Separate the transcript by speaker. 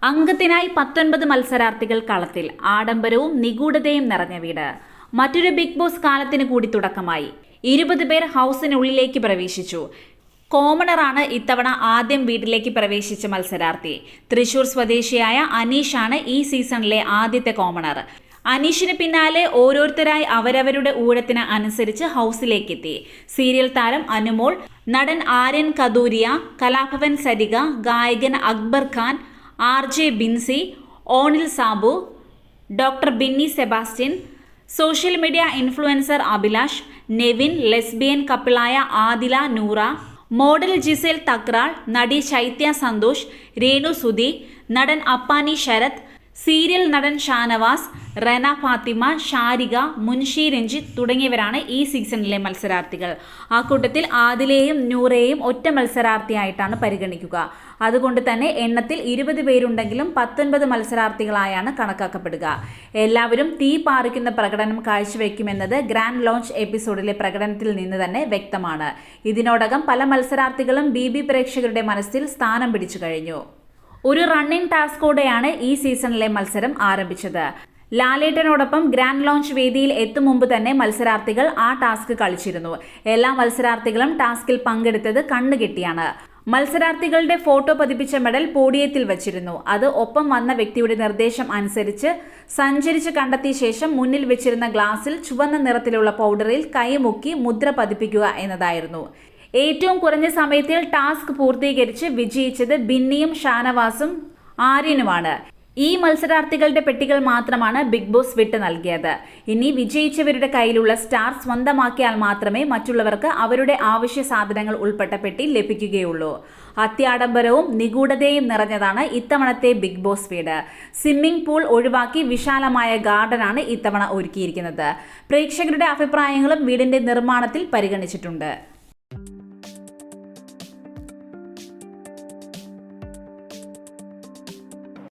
Speaker 1: അംഗത്തിനായി 19 മത്സരാർത്ഥികൾ കളത്തിൽ. ആഡംബരവും നിഗൂഢതയും നിറഞ്ഞ വീട്. മറ്റൊരു ബിഗ് ബോസ് കാലത്തിന് കൂടി തുടക്കമായി. 20 പേർ ഹൗസിനുള്ളിലേക്ക് പ്രവേശിച്ചു. കോമണറാണ് ഇത്തവണ ആദ്യം വീട്ടിലേക്ക് പ്രവേശിച്ച മത്സരാർത്ഥി. തൃശൂർ സ്വദേശിയായ അനീഷാണ് ഈ സീസണിലെ ആദ്യത്തെ കോമണർ. അനീഷിന് പിന്നാലെ ഓരോരുത്തരായി അവരവരുടെ ഊഴത്തിന് അനുസരിച്ച് ഹൗസിലേക്കെത്തി. സീരിയൽ താരം അനുമോൾ, നടൻ ആര്യൻ കദൂരിയ, കലാഭവൻ സരിക, ഗായകൻ അക്ബർ ഖാൻ, RJ ബിൻസി, ഓണിൽ Sabu, doctor Binny Sebastian, social media influencer Abhilash, Nevin, lesbian കപ്പിളായ ആദില നൂറ, മോഡൽ ജിസേൽ തക്രാൾ, നടി ശൈത്യ സന്തോഷ്, രേണു സുധി, നടൻ അപ്പാനി ശരത്, സീരിയൽ നടൻ ഷാനവാസ്, റെന ഫാത്തിമ, ഷാരിക, മുൻഷി രഞ്ജിത്ത് തുടങ്ങിയവരാണ് ഈ സീസണിലെ മത്സരാർത്ഥികൾ. ആ കൂട്ടത്തിൽ ആദിലയെയും നൂറയെയും ഒറ്റ മത്സരാർത്ഥിയായിട്ടാണ് പരിഗണിക്കുക. അതുകൊണ്ട് തന്നെ എണ്ണത്തിൽ 20 പേരുണ്ടെങ്കിലും 19 മത്സരാർത്ഥികളായാണ് കണക്കാക്കപ്പെടുക. എല്ലാവരും തീ പാറിക്കുന്ന പ്രകടനം കാഴ്ചവെക്കുമെന്നത് ഗ്രാൻഡ് ലോഞ്ച് എപ്പിസോഡിലെ പ്രകടനത്തിൽ നിന്ന് തന്നെ വ്യക്തമാണ്. ഇതിനോടകം പല മത്സരാർത്ഥികളും BB പ്രേക്ഷകരുടെ മനസ്സിൽ സ്ഥാനം പിടിച്ചു കഴിഞ്ഞു. ഒരു റണ്ണിംഗ് ടാസ്കോടെയാണ് ഈ സീസണിലെ മത്സരം ആരംഭിച്ചത്. ലാലേട്ടനോടൊപ്പം ഗ്രാൻഡ് ലോഞ്ച് വേദിയിൽ എത്തും മുമ്പ് തന്നെ മത്സരാർത്ഥികൾ ആ ടാസ്ക് കളിച്ചിരുന്നു. എല്ലാ മത്സരാർത്ഥികളും ടാസ്കിൽ പങ്കെടുത്തത് കണ്ണുകെട്ടിയാണ്. മത്സരാർത്ഥികളുടെ ഫോട്ടോ പതിപ്പിച്ച മെഡൽ പോഡിയത്തിൽ വച്ചിരുന്നു. അത് ഒപ്പം വന്ന വ്യക്തിയുടെ നിർദ്ദേശം അനുസരിച്ച് സഞ്ചരിച്ച് കണ്ടെത്തിയ ശേഷം മുന്നിൽ വെച്ചിരുന്ന ഗ്ലാസിൽ ചുവന്ന നിറത്തിലുള്ള പൗഡറിൽ കൈമുക്കി മുദ്ര പതിപ്പിക്കുക എന്നതായിരുന്നു. ഏറ്റവും കുറഞ്ഞ സമയത്തിൽ ടാസ്ക് പൂർത്തീകരിച്ച് വിജയിച്ചത് ബിന്നിയും ഷാനവാസും ആര്യനുമാണ്. ഈ മത്സരാർത്ഥികളുടെ പെട്ടികൾ മാത്രമാണ് ബിഗ് ബോസ് വിട്ട് നൽകിയത്. ഇനി വിജയിച്ചവരുടെ കയ്യിലുള്ള സ്റ്റാർ സ്വന്തമാക്കിയാൽ മാത്രമേ മറ്റുള്ളവർക്ക് അവരുടെ ആവശ്യ സാധനങ്ങൾ ഉൾപ്പെട്ട പെട്ടി ലഭിക്കുകയുള്ളൂ. അത്യാഡംബരവും നിഗൂഢതയും നിറഞ്ഞതാണ് ഇത്തവണത്തെ ബിഗ് ബോസ് വീട്. സ്വിമ്മിംഗ് പൂൾ ഒഴിവാക്കി വിശാലമായ ഗാർഡനാണ് ഇത്തവണ ഒരുക്കിയിരിക്കുന്നത്. പ്രേക്ഷകരുടെ അഭിപ്രായങ്ങളും വീടിന്റെ നിർമ്മാണത്തിൽ പരിഗണിച്ചിട്ടുണ്ട്.